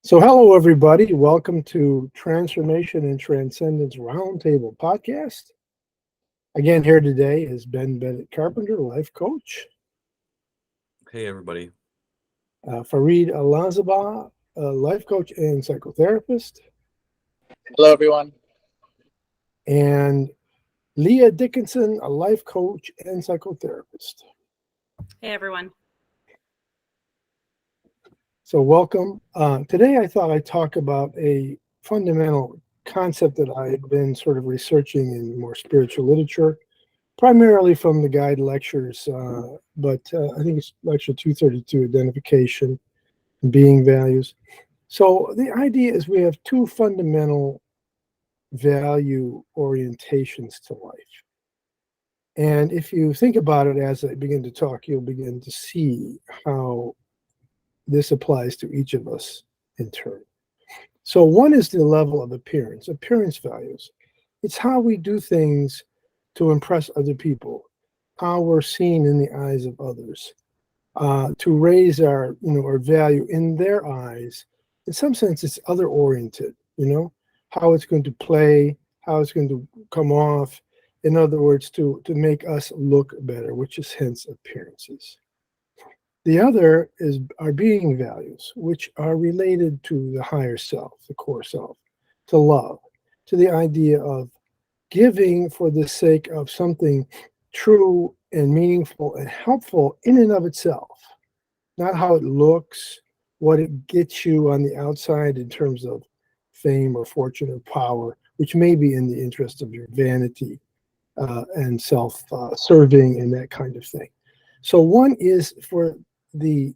So, hello, everybody. Welcome to Transformation and Transcendence Roundtable podcast. Again, here today is Ben Bennett Carpenter, life coach, Hey, everybody. Fareed Alazaba, life coach and psychotherapist, Hello, everyone. and Leah Dickinson, a life coach and psychotherapist. Hey, everyone. So, welcome. Today, I thought I'd talk about a fundamental concept that I've been sort of researching in more spiritual literature, primarily from the guide lectures, but I think it's lecture 232, Identification and Being Values. So the idea is we have two fundamental value orientations to life. And if you think about it as I begin to talk, you'll begin to see how this applies to each of us in turn. So one is the level of appearance values. It's how we do things to impress other people, how we're seen in the eyes of others, to raise our value in their eyes. In some sense, it's other oriented, how it's going to play, how it's going to come off. In other words, to make us look better, which is hence appearances. The other is our being values, which are related to the higher self, the core self, to love, to the idea of giving for the sake of something true and meaningful and helpful in and of itself, not how it looks, what it gets you on the outside in terms of fame or fortune or power, which may be in the interest of your vanity and self-serving and that kind of thing. So one is for the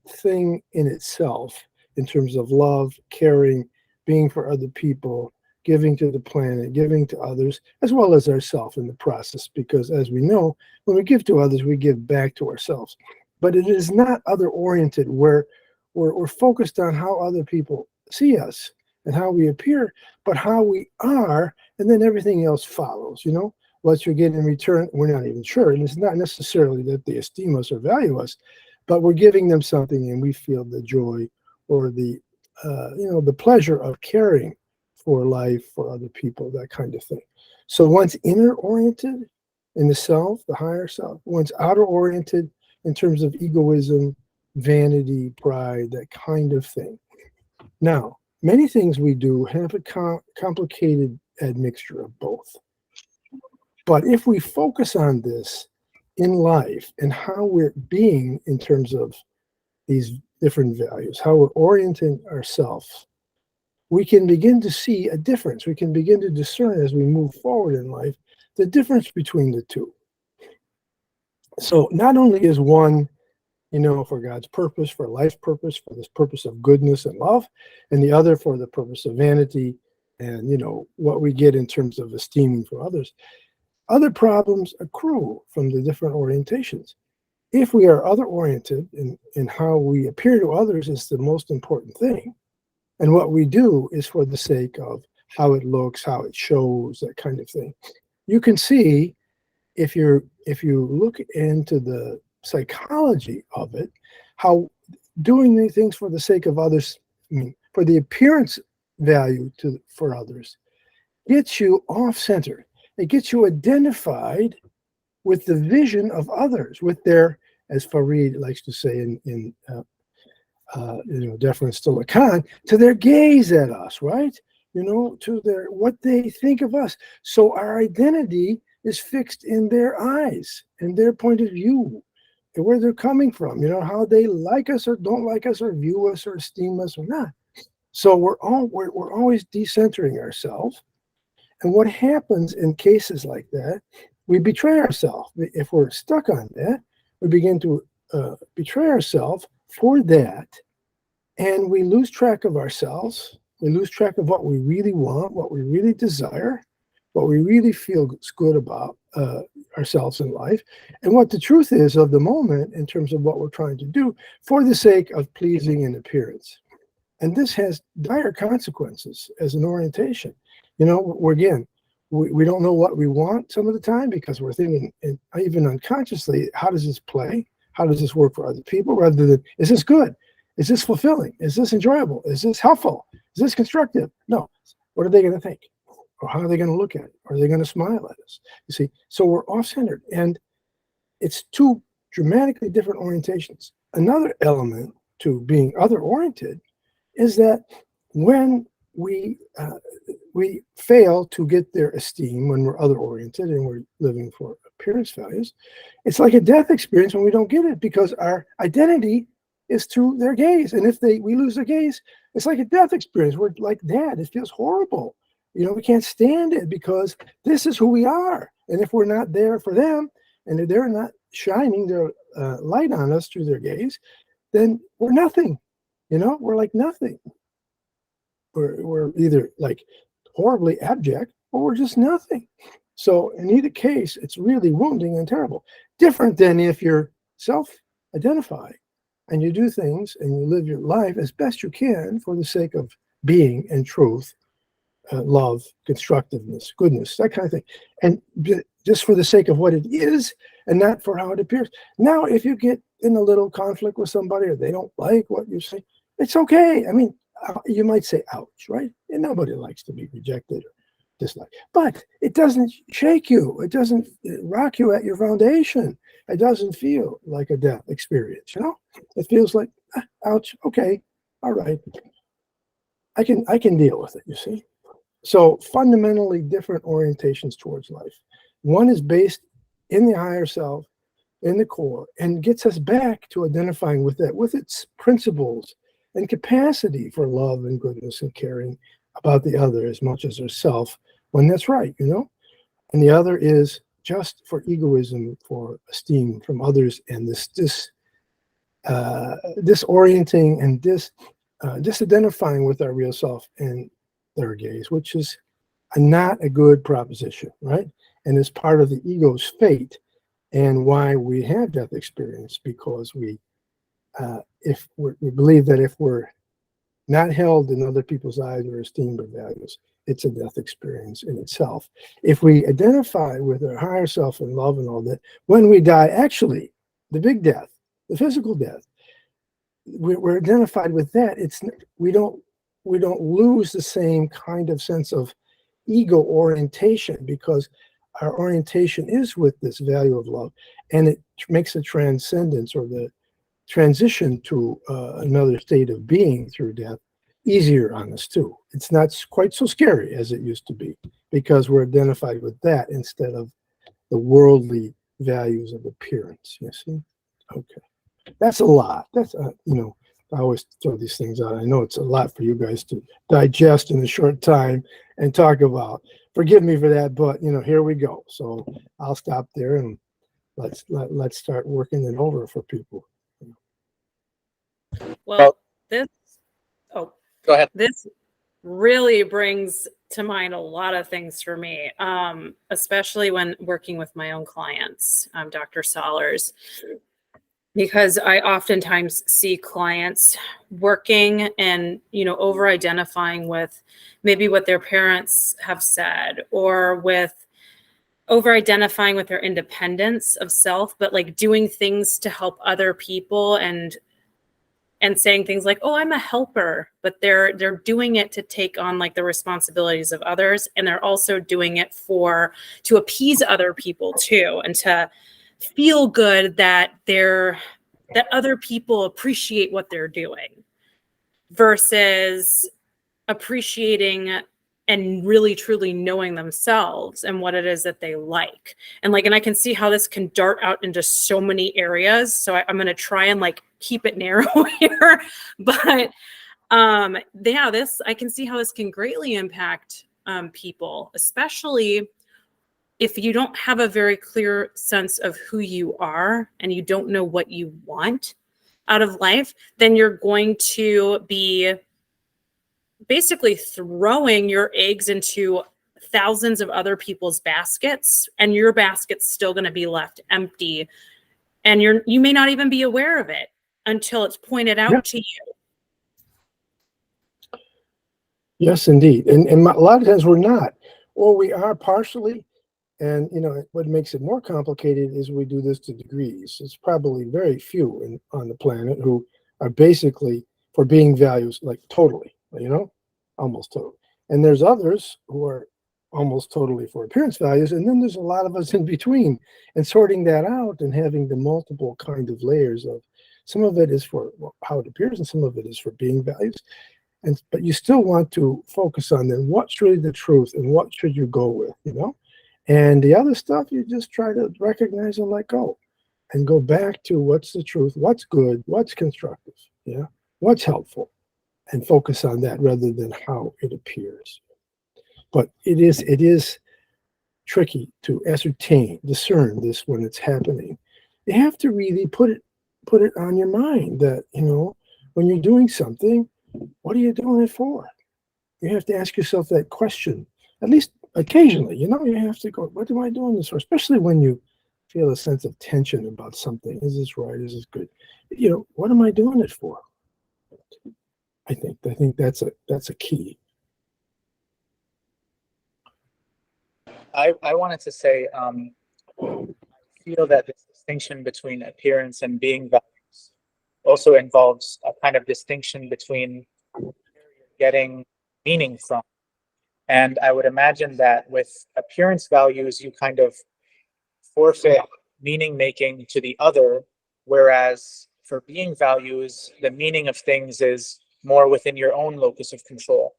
thing in itself in terms of love, caring, being for other people, giving to the planet, giving to others, as well as ourselves in the process. Because as we know, when we give to others, we give back to ourselves. But it is not other-oriented where we're focused on how other people see us and how we appear, but how we are, and then everything else follows, What you get in return, we're not even sure. And it's not necessarily that they esteem us or value us, but we're giving them something and we feel the joy or the pleasure of caring for life, for other people, that kind of thing. So one's inner oriented in the self, the higher self. One's outer oriented in terms of egoism, vanity, pride, that kind of thing. Now, many things we do have a complicated admixture of both. But if we focus on this in life and how we're being in terms of these different values, how we're orienting ourselves, we can begin to see a difference. We can begin to discern as we move forward in life the difference between the two. So not only is one, for God's purpose, for life's purpose, for this purpose of goodness and love, and the other for the purpose of vanity and, what we get in terms of esteeming for others. Other problems accrue from the different orientations. If we are other-oriented in how we appear to others is the most important thing, and what we do is for the sake of how it looks, how it shows, that kind of thing. You can see, if you look into the psychology of it, how doing these things for the sake of others, for the appearance value for others, gets you off-center. It gets you identified with the vision of others, with their, as Fareed likes to say in deference to Lacan, to their gaze at us, right? To their what they think of us. So our identity is fixed in their eyes, in their point of view, and where they're coming from. How they like us or don't like us or view us or esteem us or not. So we're always decentering ourselves. And what happens in cases like that, we betray ourselves. If we're stuck on that, we begin to betray ourselves for that, and we lose track of ourselves. We lose track of what we really want, what we really desire, what we really feel good about ourselves in life, and what the truth is of the moment in terms of what we're trying to do for the sake of pleasing an appearance. And this has dire consequences as an orientation. We don't know what we want some of the time because we're thinking, and even unconsciously, how does this play? How does this work for other people? Rather than, is this good? Is this fulfilling? Is this enjoyable? Is this helpful? Is this constructive? No. What are they going to think? Or how are they going to look at it? Are they going to smile at us? You see, so we're off-centered, and it's two dramatically different orientations. Another element to being other-oriented is that when we fail to get their esteem, when we're other-oriented and we're living for appearance values, it's like a death experience when we don't get it, because our identity is through their gaze. And if we lose their gaze, it's like a death experience. We're like that. It feels horrible. We can't stand it, because this is who we are. And if we're not there for them, and they're not shining their light on us through their gaze, then we're nothing. We're like nothing. We're either like horribly abject, or we're just nothing. So in either case, it's really wounding and terrible. Different than if you're self-identified and you do things and you live your life as best you can for the sake of being and truth, love, constructiveness, goodness, that kind of thing. And just for the sake of what it is and not for how it appears. Now, if you get in a little conflict with somebody or they don't like what you say, it's okay. I mean, you might say, ouch, right? And nobody likes to be rejected or disliked. But it doesn't shake you. It doesn't rock you at your foundation. It doesn't feel like a death experience, It feels like, ouch, okay, all right. I can deal with it, you see? So fundamentally different orientations towards life. One is based in the higher self, in the core, and gets us back to identifying with that, with its principles and capacity for love and goodness and caring about the other as much as herself when that's right, And the other is just for egoism, for esteem from others, and this disorienting and disidentifying with our real self and their gaze, which is not a good proposition, right? And it's part of the ego's fate and why we have death experience, because we believe that if we're not held in other people's eyes or esteemed or values, it's a death experience in itself. If we identify with our higher self and love and all that, when we die, actually, the big death, the physical death, we're identified with that. We don't lose the same kind of sense of ego orientation, because our orientation is with this value of love, and it makes a transcendence, or the transition to another state of being through death, easier on us too. It's not quite so scary as it used to be, because we're identified with that instead of the worldly values of appearance. You see? Okay. That's a lot. That's, I always throw these things out. I know it's a lot for you guys to digest in a short time and talk about. Forgive me for that, but, here we go. So I'll stop there and let's start working it over for people. Well, Go ahead. This really brings to mind a lot of things for me, especially when working with my own clients, Dr. Solers, because I oftentimes see clients working and, over identifying with maybe what their parents have said, or with over identifying with their independence of self, but like doing things to help other people and saying things like, oh, I'm a helper, but they're doing it to take on like the responsibilities of others. And they're also doing it to appease other people too, and to feel good that other people appreciate what they're doing, versus appreciating and really truly knowing themselves and what it is that they like. And I can see how this can dart out into so many areas. So I'm going to try and keep it narrow here, but I can see how this can greatly impact people, especially if you don't have a very clear sense of who you are and you don't know what you want out of life. Then you're going to be basically throwing your eggs into thousands of other people's baskets, and your basket's still going to be left empty, and you may not even be aware of it until it's pointed out to you. Yes, indeed. And a lot of times we're not, or we are partially. And, what makes it more complicated is we do this to degrees. It's probably very few on the planet who are basically for being values, like totally, almost totally. And there's others who are almost totally for appearance values, and then there's a lot of us in between. And sorting that out and having the multiple kind of layers of, some of it is for how it appears, and some of it is for being values. But you still want to focus on then what's really the truth and what should you go with, And the other stuff, you just try to recognize and let go, and go back to what's the truth, what's good, what's constructive, what's helpful, and focus on that rather than how it appears. But it is tricky to discern this when it's happening. You have to really put it on your mind that, when you're doing something, what are you doing it for? You have to ask yourself that question, at least occasionally. You have to go, what am I doing this for? Especially when you feel a sense of tension about something. Is this right? Is this good? What am I doing it for? I think that's a key. I wanted to say, I feel that this distinction between appearance and being values also involves a kind of distinction between where you're getting meaning from. And I would imagine that with appearance values, you kind of forfeit meaning making to the other, whereas for being values, the meaning of things is more within your own locus of control.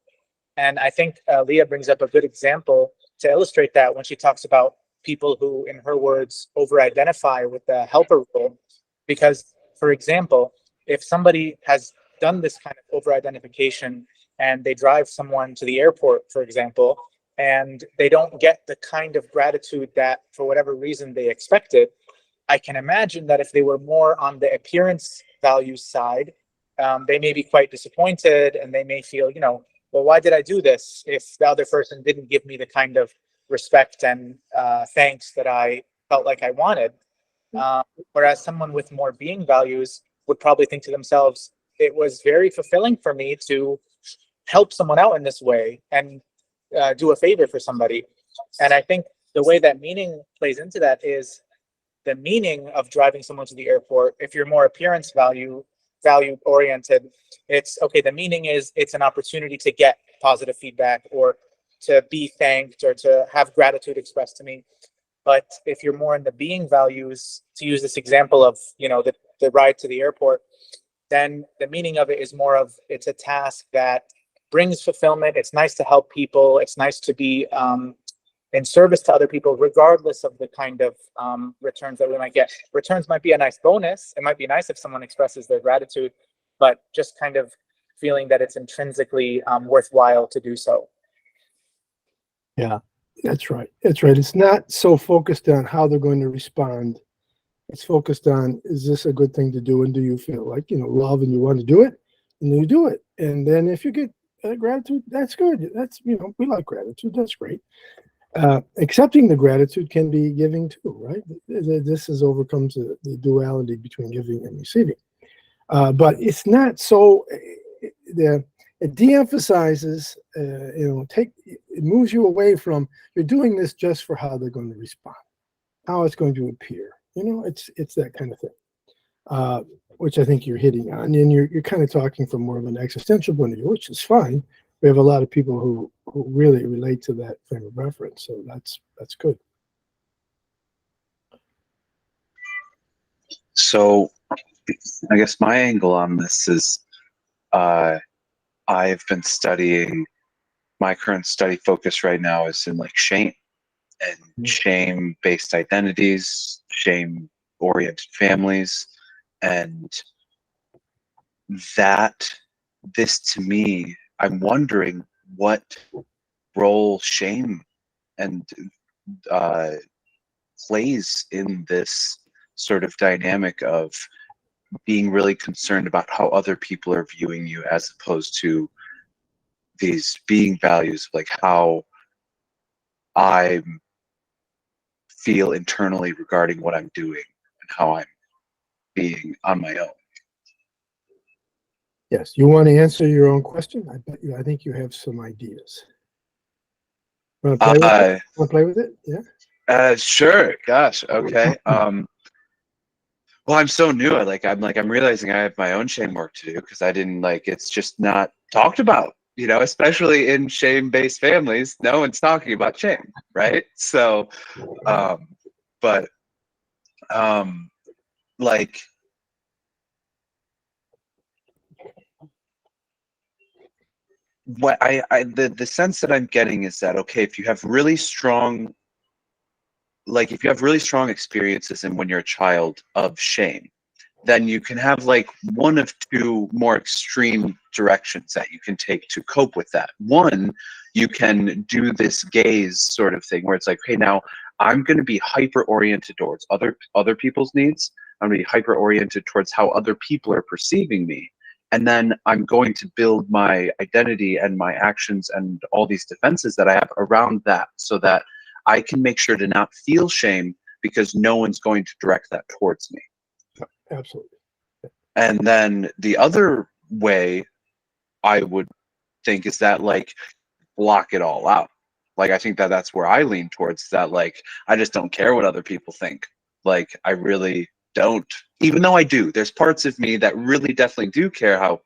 And I think Leah brings up a good example to illustrate that when she talks about people who, in her words, over-identify with the helper role. Because, for example, if somebody has done this kind of over-identification and they drive someone to the airport, for example, and they don't get the kind of gratitude that, for whatever reason, they expected, I can imagine that if they were more on the appearance values side, they may be quite disappointed, and they may feel, well, why did I do this if the other person didn't give me the kind of respect and thanks that I felt like I wanted? Whereas someone with more being values would probably think to themselves, it was very fulfilling for me to help someone out in this way and do a favor for somebody. And I think the way that meaning plays into that is the meaning of driving someone to the airport. If you're more appearance value oriented, it's okay. The meaning is it's an opportunity to get positive feedback or to be thanked or to have gratitude expressed to me. But if you're more in the being values, to use this example of, the ride to the airport, then the meaning of it is more of, it's a task that brings fulfillment. It's nice to help people. It's nice to be in service to other people, regardless of the kind of returns that we might get. Returns might be a nice bonus. It might be nice if someone expresses their gratitude, but just kind of feeling that it's intrinsically worthwhile to do so. Yeah, that's right. That's right. It's not so focused on how they're going to respond. It's focused on, is this a good thing to do? And do you feel like, love and you want to do it? And then you do it. And then if you get gratitude, that's good. That's, we like gratitude. That's great. Accepting the gratitude can be giving too, right? This overcomes the duality between giving and receiving. But it's not so, it de-emphasizes, it moves you away from, you're doing this just for how they're going to respond, how it's going to appear. It's that kind of thing, which I think you're hitting on. And you're kind of talking from more of an existential point of view, which is fine. We have a lot of people who really relate to that frame of reference. So that's good. So I guess my angle on this is I've been studying, my current study focus right now is in like shame and shame-based identities, shame-oriented families, and this to me, I'm wondering what role shame and plays in this sort of dynamic of being really concerned about how other people are viewing you, as opposed to these being values, like how I feel internally regarding what I'm doing and how I'm being on my own. Yes, you want to answer your own question? I think you have some ideas. Want to play with it? Want to play with it? Yeah. Sure. Gosh. Okay. Well, I'm so new. I'm realizing I have my own shame work to do because I didn't it's just not talked about, especially in shame-based families. No one's talking about shame, right? So, but like what the sense that I'm getting is that, okay, if you have really strong experiences and when you're a child of shame, then you can have one of two more extreme directions that you can take to cope with that. One, you can do this gaze sort of thing where it's like, hey, now I'm going to be hyper oriented towards other people's needs. I'm going to be hyper oriented towards how other people are perceiving me. And then I'm going to build my identity and my actions and all these defenses that I have around that so that I can make sure to not feel shame because no one's going to direct that towards me. Absolutely. And then the other way I would think is that block it all out. I think that that's where I lean towards, that I just don't care what other people think. I really don't, even though I do. There's parts of me that really definitely do care how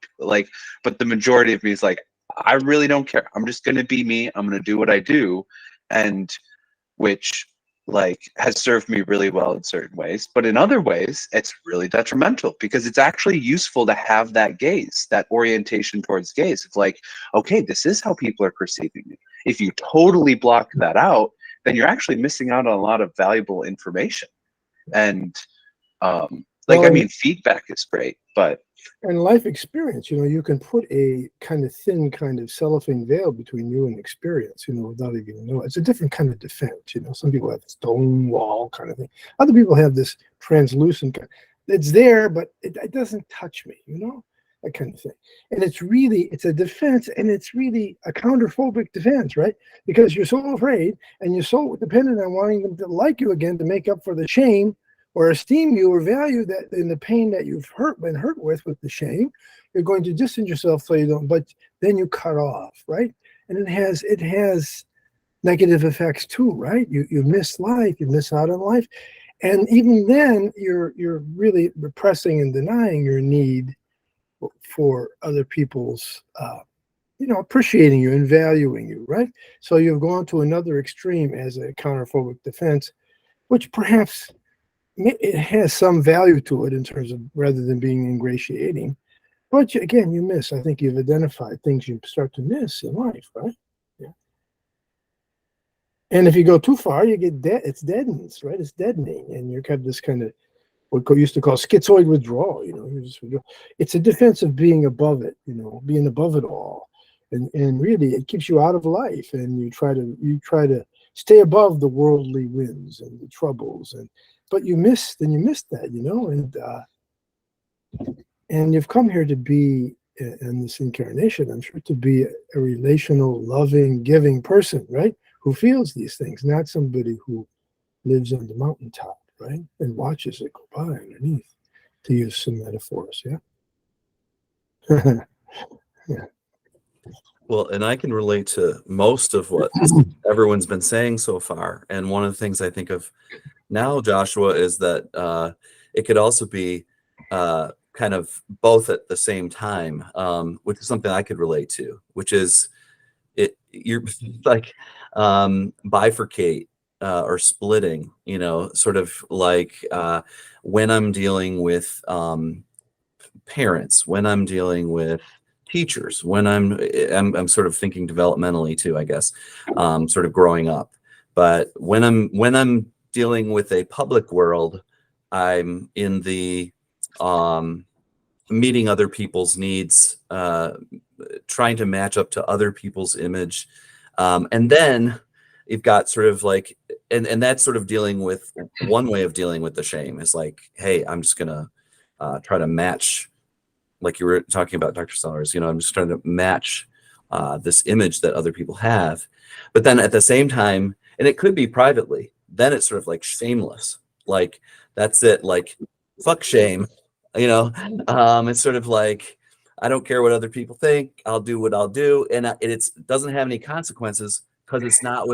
but the majority of me is I really don't care. I'm just gonna be me. I'm gonna do what I do, and which has served me really well in certain ways, but in other ways it's really detrimental because it's actually useful to have that gaze, that orientation towards gaze. It's okay, this is how people are perceiving me. If you totally block that out, then you're actually missing out on a lot of valuable information. And feedback is great, but and life experience, you can put a kind of thin kind of cellophane veil between you and experience, without even knowing. It's a different kind of defense. Some people have stone wall kind of thing. Other people have this translucent kind. It's there, but it doesn't touch me, that kind of thing. And it's a defense, and it's really a counterphobic defense, right? Because you're so afraid and you're so dependent on wanting them to like you again to make up for the shame or esteem you or value that in the pain that you've been hurt with the shame. You're going to distance yourself so you don't, but then you cut off, right? And it has negative effects too, right? You miss life, you miss out on life. And even then you're really repressing and denying your need for other people's appreciating you and valuing you, right? So you've gone to another extreme as a counterphobic defense, which perhaps it has some value to it in terms of, rather than being ingratiating, but again, you miss. I think you've identified things you start to miss in life, right? Yeah. And if you go too far, you get it's deadens, right? It's deadening, and you're kind of this kind of what we used to call schizoid withdrawal. You just withdraw. It's a defense of being above it, being above it all, and really it keeps you out of life, and you try to stay above the worldly winds and the troubles, but you miss that, and you've come here to be in this incarnation, I'm sure, to be a relational, loving, giving person, right? Who feels these things, not somebody who lives on the mountaintop, right? And watches it go by underneath, to use some metaphors, yeah? Yeah. Well, and I can relate to most of what everyone's been saying so far. And one of the things I think of now, Joshua, is that it could also be kind of both at the same time, which is something I could relate to, which is you're bifurcate or splitting, sort of when I'm dealing with parents, when I'm dealing with teachers, when I'm sort of thinking developmentally too, I guess, sort of growing up. But when I'm dealing with a public world, I'm in the meeting other people's needs, trying to match up to other people's image. And then you've got sort of and that's sort of dealing with one way of dealing with the shame is hey, I'm just going to try to match, like you were talking about, Dr. Sellers, I'm just trying to match this image that other people have. But then at the same time, and it could be privately, then it's sort of shameless. That's it. Fuck shame. It's sort of I don't care what other people think. I'll do what I'll do. And it doesn't have any consequences because it's not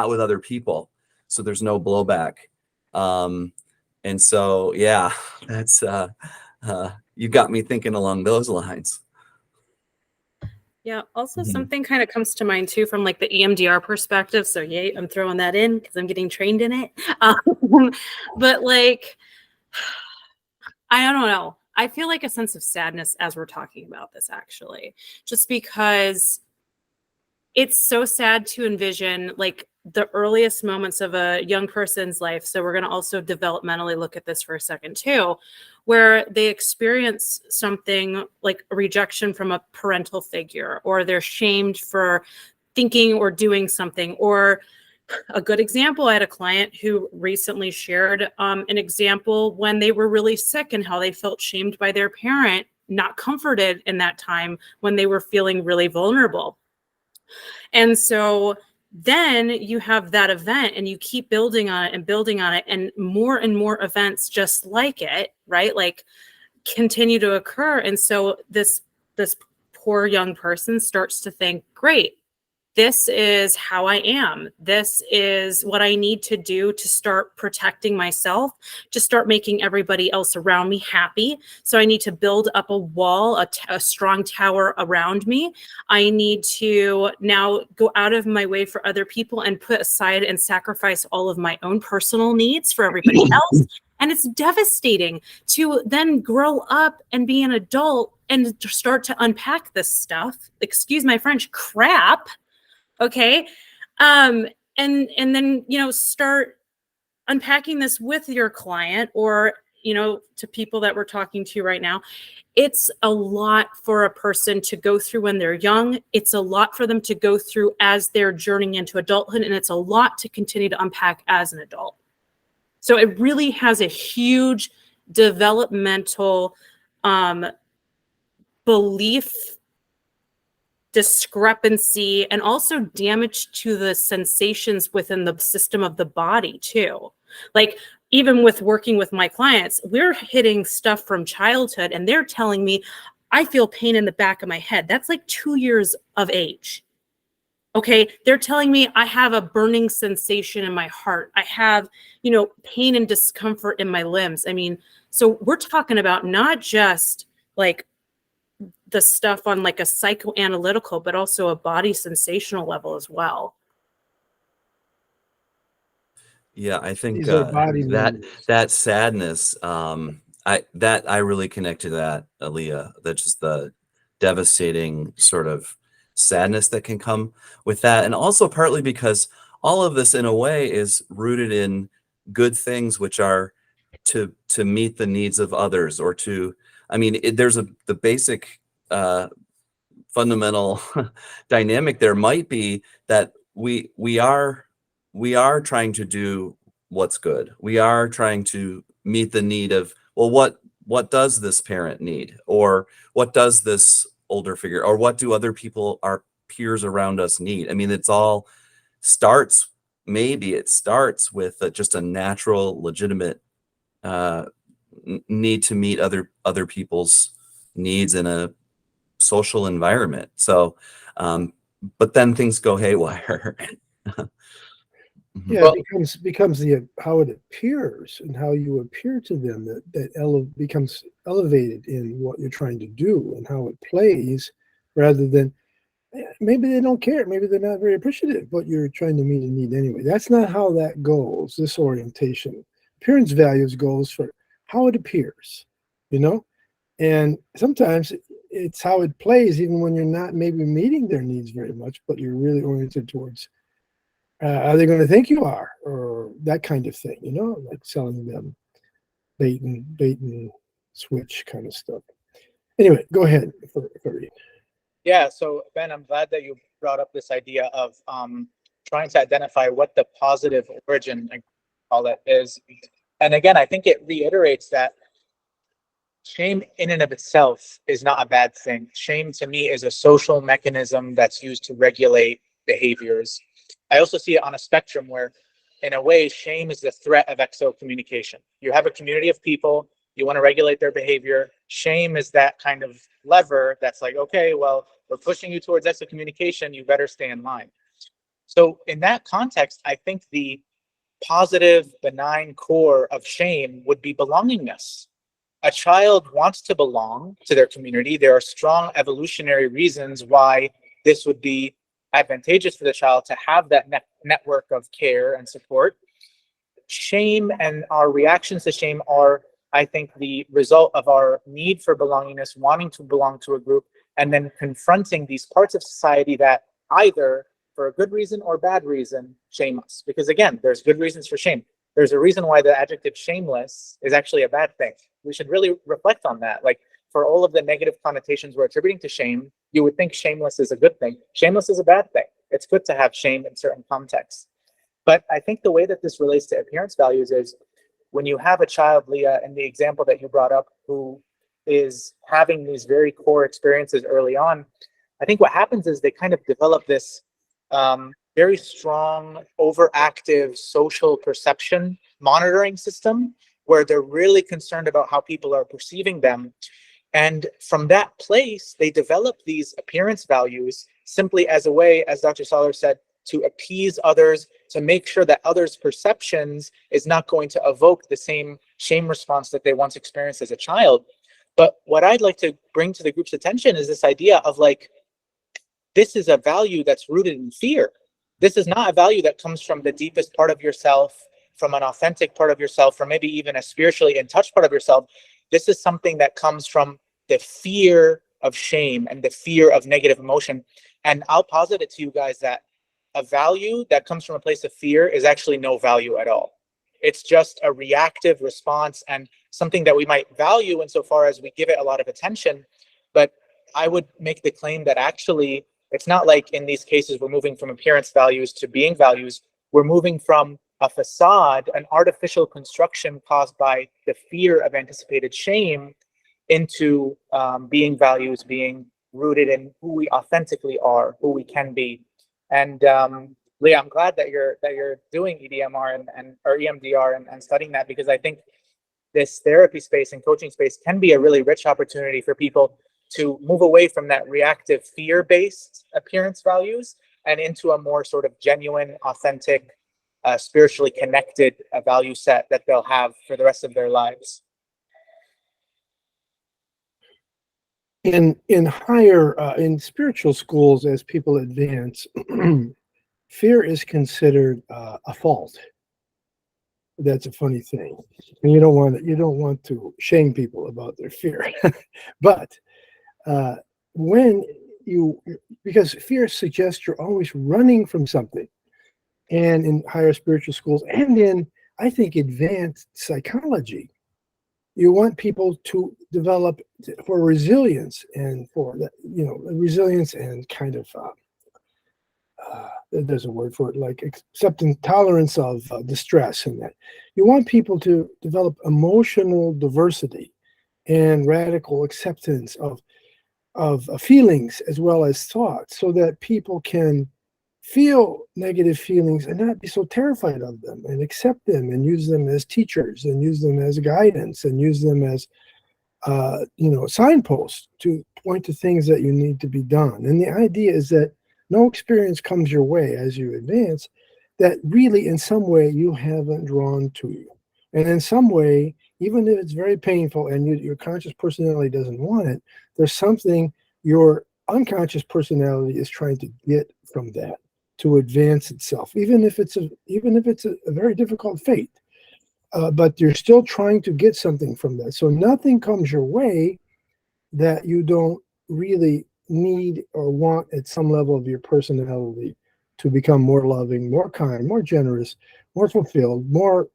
with other people. So there's no blowback. And so, yeah, that's you got me thinking along those lines. Yeah. Also, Mhm. something kind of comes to mind too from like the EMDR perspective. So, yay, I'm throwing that in because I'm getting trained in it. But like, I don't know. I feel like a sense of sadness as we're talking about this, actually, just because it's so sad to envision like the earliest moments of a young person's life. So we're going to also developmentally look at this for a second too, where they experience something like a rejection from a parental figure, or they're shamed for thinking or doing something. Or a good example, I had a client who recently shared an example when they were really sick and how they felt shamed by their parent, not comforted in that time when they were feeling really vulnerable. And so then you have that event and you keep building on it and building on it, and more events just like it, right? Like continue to occur. And so this poor young person starts to think, great, this is how I am. This is what I need to do to start protecting myself, to start making everybody else around me happy. So I need to build up a wall, a strong tower around me. I need to now go out of my way for other people and put aside and sacrifice all of my own personal needs for everybody else. And it's devastating to then grow up and be an adult and start to unpack this stuff, excuse my French, crap. Okay. And then, start unpacking this with your client, or, to people that we're talking to right now. It's a lot for a person to go through when they're young. It's a lot for them to go through as they're journeying into adulthood. And it's a lot to continue to unpack as an adult. So it really has a huge developmental belief discrepancy, and also damage to the sensations within the system of the body too. Like, even with working with my clients, we're hitting stuff from childhood and they're telling me, I feel pain in the back of my head. That's like 2 years of age. Okay. They're telling me I have a burning sensation in my heart. I have, pain and discomfort in my limbs. I mean, so we're talking about not just like the stuff on like a psychoanalytical, but also a body sensational level as well. Yeah, I think These are body that members. that sadness, I really connect to that, Aaliyah. That's just the devastating sort of sadness that can come with that, and also partly because all of this, in a way, is rooted in good things, which are to meet the needs of others, or to, I mean, there's the basic fundamental dynamic there might be that we are trying to do what's good. We are trying to meet the need of, well, what does this parent need, or what does this older figure, or what do other people, our peers around us, need? I mean, it's all starts, maybe it starts with just a natural, legitimate need to meet other people's needs in a social environment. So, but then things go haywire. Mhm. Yeah, Well, it becomes the how it appears and how you appear to them that becomes elevated in what you're trying to do and how it plays, rather than maybe they don't care, maybe they're not very appreciative, but you're trying to meet a need anyway. That's not how that goes. This orientation, appearance values goes for how it appears, you know, and sometimes it's how it plays, even when you're not maybe meeting their needs very much, but you're really oriented towards are they going to think you are, or that kind of thing, like selling them bait and switch kind of stuff. Anyway, go ahead. yeah. So Ben, I'm glad that you brought up this idea of trying to identify what the positive origin, I call it, is. And again, I think it reiterates that shame in and of itself is not a bad thing. Shame to me is a social mechanism that's used to regulate behaviors. I also see it on a spectrum where, in a way, shame is the threat of exo communication. You have a community of people, you want to regulate their behavior. Shame is that kind of lever that's like, okay, well, we're pushing you towards exo communication, you better stay in line. So in that context, I think the positive, benign core of shame would be belongingness. A child wants to belong to their community. There are strong evolutionary reasons why this would be advantageous for the child to have that network of care and support. Shame and our reactions to shame are, I think, the result of our need for belongingness, wanting to belong to a group, and then confronting these parts of society that either for a good reason or bad reason shame us. Because again, there's good reasons for shame. There's a reason why the adjective shameless is actually a bad thing. We should really reflect on that. Like, for all of the negative connotations we're attributing to shame, you would think shameless is a good thing. Shameless is a bad thing. It's good to have shame in certain contexts. But I think the way that this relates to appearance values is when you have a child, Leah, in the example that you brought up, who is having these very core experiences early on, I think what happens is they kind of develop this very strong, overactive social perception monitoring system where they're really concerned about how people are perceiving them. And from that place, they develop these appearance values simply as a way, as Dr. Soller said, to appease others, to make sure that others' perceptions is not going to evoke the same shame response that they once experienced as a child. But what I'd like to bring to the group's attention is this idea of like, this is a value that's rooted in fear. This is not a value that comes from the deepest part of yourself, from an authentic part of yourself, or maybe even a spiritually in touch part of yourself. This is something that comes from the fear of shame and the fear of negative emotion. And I'll posit it to you guys that a value that comes from a place of fear is actually no value at all. It's just a reactive response and something that we might value insofar as we give it a lot of attention. But I would make the claim that actually it's not like in these cases we're moving from appearance values to being values. We're moving from a facade, an artificial construction caused by the fear of anticipated shame, into being values, being rooted in who we authentically are, who we can be. And Leah, I'm glad that you're doing EDMR and or EMDR and studying that, because I think this therapy space and coaching space can be a really rich opportunity for people to move away from that reactive fear-based appearance values and into a more sort of genuine, authentic, spiritually connected value set that they'll have for the rest of their lives. In higher in spiritual schools, as people advance, fear is considered a fault. That's a funny thing, and you don't want to shame people about their fear. But when because fear suggests you're always running from something, and in higher spiritual schools and in, I think, advanced psychology, you want people to develop for resilience and for resilience and kind of there's a word for it, like acceptance, tolerance of distress, and that you want people to develop emotional diversity and radical acceptance of feelings as well as thoughts, so that people can feel negative feelings and not be so terrified of them, and accept them and use them as teachers and use them as guidance and use them as signposts to point to things that you need to be done. And the idea is that no experience comes your way as you advance that really in some way you haven't drawn to you. And in some way, even if it's very painful and your conscious personality doesn't want it, there's something your unconscious personality is trying to get from that to advance itself, even if it's a very difficult fate. But you're still trying to get something from that. So nothing comes your way that you don't really need or want at some level of your personality to become more loving, more kind, more generous, more fulfilled, more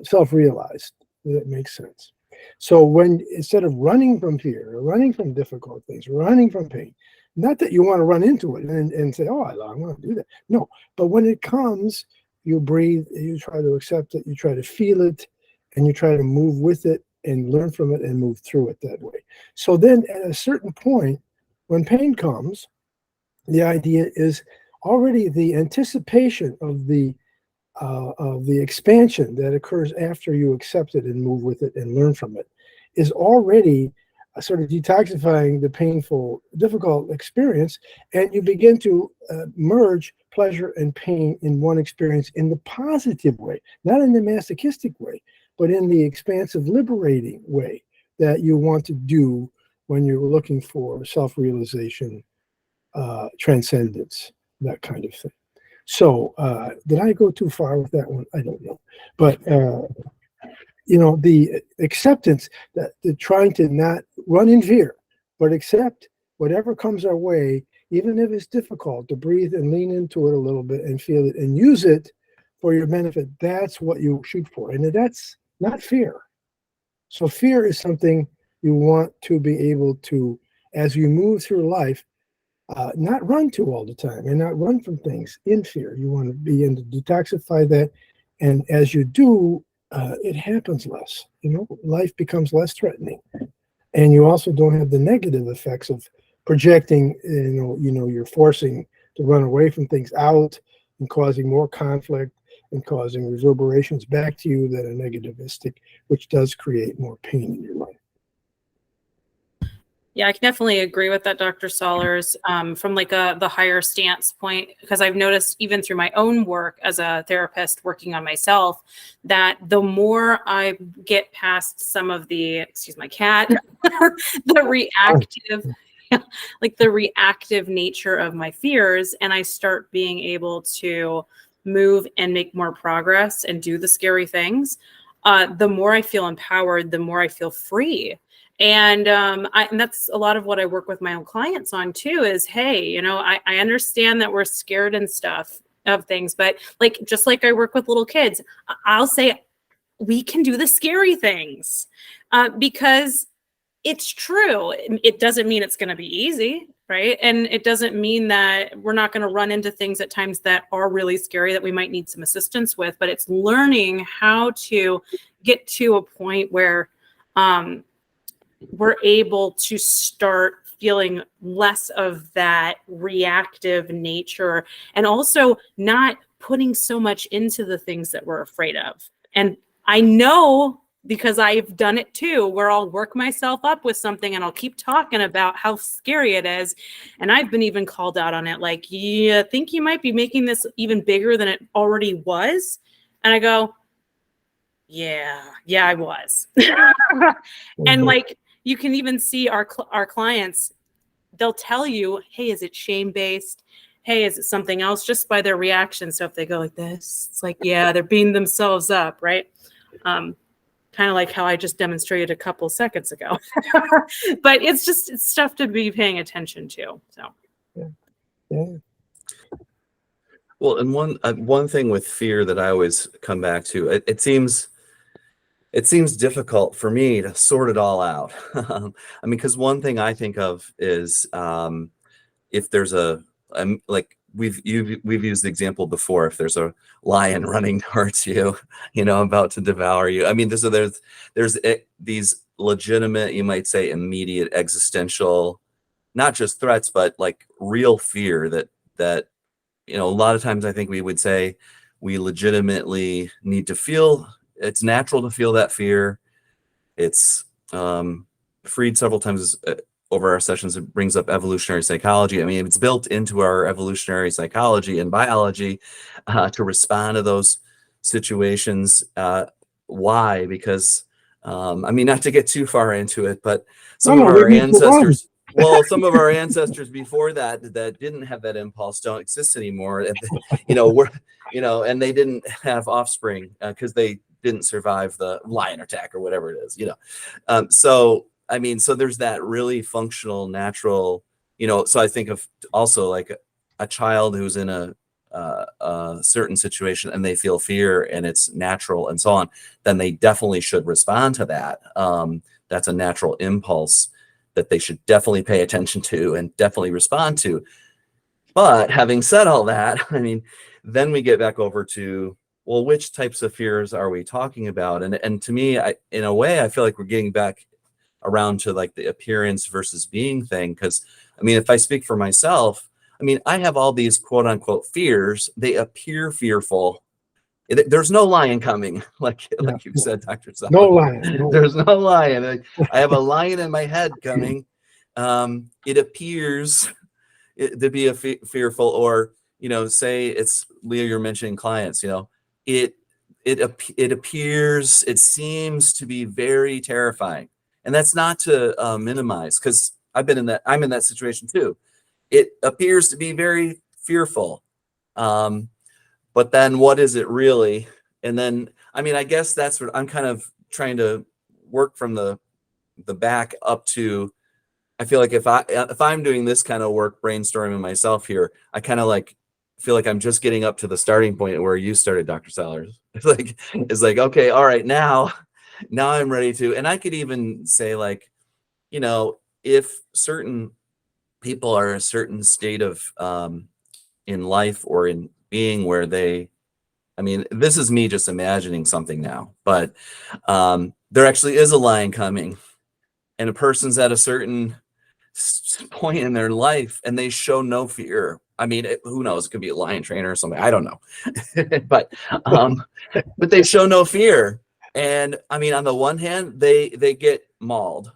self-realized. That makes sense. So when, instead of running from fear, or running from difficult things, running from pain, not that you want to run into it and say, oh, I want to do that. No, but when it comes, you breathe, you try to accept it, you try to feel it, and you try to move with it and learn from it and move through it that way. So then at a certain point, when pain comes, the idea is already the anticipation of the expansion that occurs after you accept it and move with it and learn from it is already sort of detoxifying the painful, difficult experience, and you begin to merge pleasure and pain in one experience in the positive way, not in the masochistic way, but in the expansive, liberating way that you want to do when you're looking for self-realization, transcendence, that kind of thing. So, did I go too far with that one? I don't know. But, you know, the acceptance that the trying to not run in fear, but accept whatever comes our way, even if it's difficult, to breathe and lean into it a little bit and feel it and use it for your benefit. That's what you shoot for. And that's not fear. So fear is something you want to be able to, as you move through life, not run to all the time and not run from things in fear. You want to be able to detoxify that. And as you do, it happens less. You know, life becomes less threatening. And you also don't have the negative effects of projecting, you're forcing to run away from things out and causing more conflict and causing reverberations back to you that are negativistic, which does create more pain in your life. Yeah, I can definitely agree with that, Dr. Solers, from like the higher stance point, because I've noticed even through my own work as a therapist working on myself, that the more I get past some of the, excuse my cat, the reactive, like the reactive nature of my fears, and I start being able to move and make more progress and do the scary things, the more I feel empowered, the more I feel free. And and that's a lot of what I work with my own clients on too, is, hey, you know, I understand that we're scared and stuff of things, but like, just like I work with little kids, I'll say we can do the scary things because it's true. It doesn't mean it's going to be easy, right? And it doesn't mean that we're not going to run into things at times that are really scary that we might need some assistance with, but it's learning how to get to a point where we're able to start feeling less of that reactive nature, and also not putting so much into the things that we're afraid of. And I know, because I've done it too, where I'll work myself up with something and I'll keep talking about how scary it is. And I've been even called out on it, like, you think you might be making this even bigger than it already was? And I go, yeah, I was. And like, you can even see our clients, they'll tell you, hey, is it shame-based? Hey, is it something else? Just by their reaction. So if they go like this, it's like, yeah, they're beating themselves up, right? Kind of like how I just demonstrated a couple seconds ago. But it's stuff to be paying attention to. So, Yeah. Well, and one thing with fear that I always come back to, it seems difficult for me to sort it all out. I mean, because one thing I think of is if there's like we've used the example before, if there's a lion running towards you, about to devour you. I mean, there's these legitimate, you might say, immediate existential, not just threats, but like real fear that a lot of times I think we would say we legitimately need to feel. It's natural to feel that fear. It's Freed several times over our sessions. It brings up evolutionary psychology. I mean, it's built into our evolutionary psychology and biology to respond to those situations. Why? Because I mean, not to get too far into it, but some of our ancestors. Well, some of our ancestors before that didn't have that impulse don't exist anymore. And they didn't have offspring because they didn't survive the lion attack or whatever it is, So, I mean, so there's that really functional, natural, so I think of also like a child who's in a certain situation and they feel fear and it's natural and so on, then they definitely should respond to that. That's a natural impulse that they should definitely pay attention to and definitely respond to. But having said all that, I mean, then we get back over to, well, which types of fears are we talking about? And to me, in a way, I feel like we're getting back around to like the appearance versus being thing. Because I mean, if I speak for myself, I mean, I have all these quote unquote fears. They appear fearful. There's no lion coming, like you said, Dr. Sal. No lion. There's no lion. I have a lion in my head coming. It appears to be fearful, or say it's Leah, you're mentioning clients, it appears, it seems to be very terrifying. And that's not to minimize, because I'm in that situation too. It appears to be very fearful. But then what is it really? And then, I guess that's what I'm kind of trying to work from the back up to. I feel like if I'm doing this kind of work, brainstorming myself here, I kind of feel like I'm just getting up to the starting point where you started, Dr. Sellers. It's like, okay, all right, now I'm ready to. And I could even say, if certain people are in a certain state of in life or in being where this is me just imagining something now, but there actually is a lion coming, and a person's at a certain point in their life and they show no fear. Who knows? It could be a lion trainer or something. I don't know. but they show no fear. And on the one hand, they get mauled,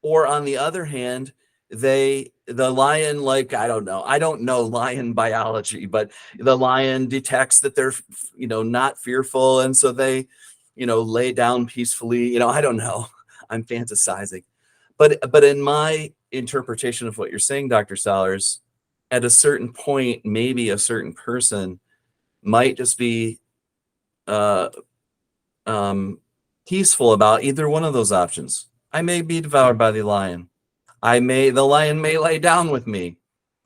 or on the other hand, the lion, I don't know lion biology, but the lion detects that they're not fearful, and so they lay down peacefully. I don't know. I'm fantasizing. But in my interpretation of what you're saying, Dr. Sellers, at a certain point, maybe a certain person might just be peaceful about either one of those options. I may be devoured by the lion. The lion may lay down with me.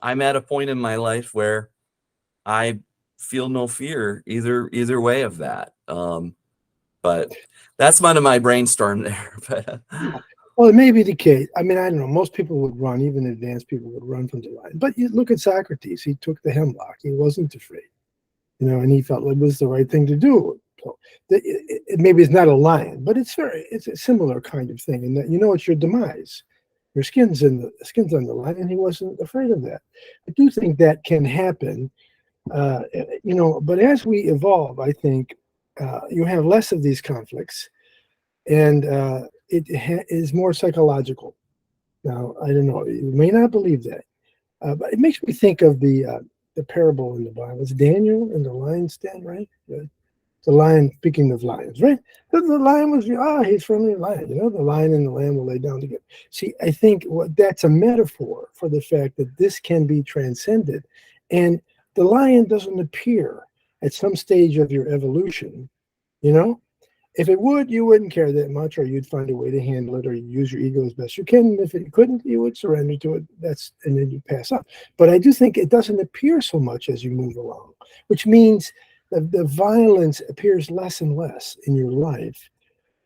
I'm at a point in my life where I feel no fear either way of that. But that's one of my brainstorm there. Well, it may be the case. I don't know. Most people would run, even advanced people would run from the lion. But you look at Socrates. He took the hemlock. He wasn't afraid, and he felt it was the right thing to do. So maybe it's not a lion, but it's a similar kind of thing. And that it's your demise. Your skin's on the line, and he wasn't afraid of that. I do think that can happen, But as we evolve, I think you have less of these conflicts, and it is more psychological. Now, I don't know. You may not believe that, but it makes me think of the parable in the Bible. It's Daniel and the lion's den, right? The lion, speaking of lions, right? The lion was, he's friendly lion. The lion and the lamb will lay down together. See, I think that's a metaphor for the fact that this can be transcended. And the lion doesn't appear at some stage of your evolution, If it would, you wouldn't care that much, or you'd find a way to handle it, or you use your ego as best you can. If it couldn't, you would surrender to it. And then you pass on. But I do think it doesn't appear so much as you move along, which means the violence appears less and less in your life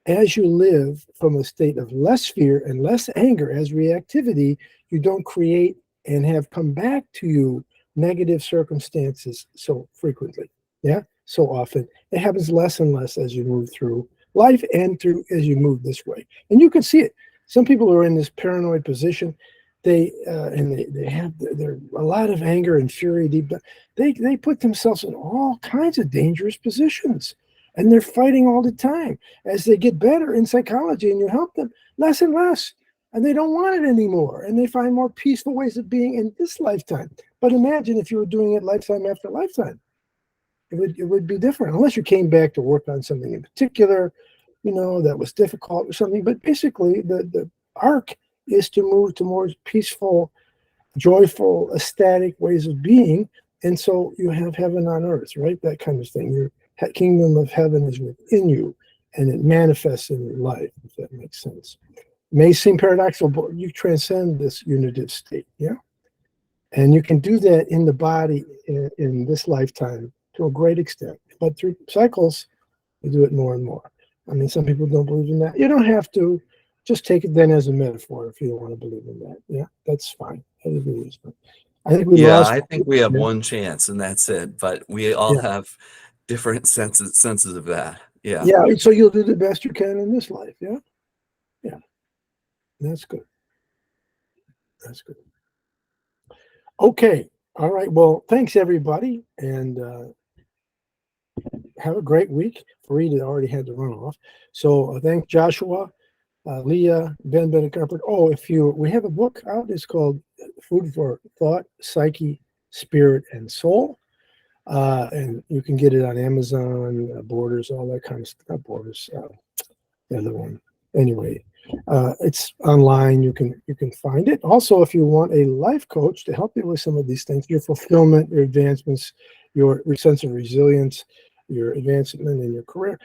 as you live from a state of less fear and less anger as reactivity. You don't create and have come back to you negative circumstances so frequently. Yeah. So often it happens less and less as you move through life and as you move this way. And you can see it. Some people are in this paranoid position. They have a lot of anger and fury deep down. They put themselves in all kinds of dangerous positions, and they're fighting all the time. As they get better in psychology and you help them, less and less, and they don't want it anymore, and they find more peaceful ways of being in this lifetime. But imagine if you were doing it lifetime after lifetime. It would be different, unless you came back to work on something in particular, that was difficult or something. But basically, the arc is to move to more peaceful, joyful, ecstatic ways of being. And so you have heaven on earth, right? That kind of thing. Your kingdom of heaven is within you, and it manifests in your life, if that makes sense. It may seem paradoxical, but you transcend this unitive state, yeah? And you can do that in the body in this lifetime to a great extent. But through cycles, you do it more and more. Some people don't believe in that. You don't have to. Just take it then as a metaphor if you don't want to believe in that. Yeah, that's fine. I think we lost. I think we have one chance, and that's it. But we all have different senses of that. Yeah. Yeah. So you'll do the best you can in this life. Yeah. Yeah. That's good. That's good. Okay. All right. Well, thanks everybody, and have a great week. Farida already had to run off, so thank Joshua. Leah, Ben Bennett Carpenter. We have a book out. It's called Food for Thought, Psyche, Spirit and Soul. And you can get it on Amazon, Borders, all that kind of stuff. Not Borders, the other one. Anyway, it's online. You can find it. Also, if you want a life coach to help you with some of these things, your fulfillment, your advancements, your sense of resilience, your advancement in your career,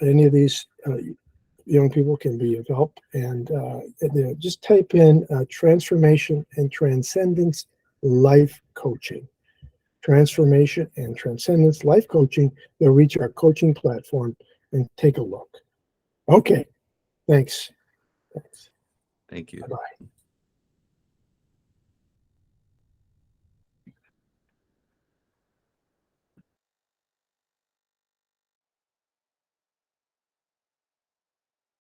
any of these young people can be of help. And just type in transformation and transcendence life coaching. Transformation and transcendence life coaching. They'll reach our coaching platform and take a look. Okay. Thanks. Thank you. Bye-bye.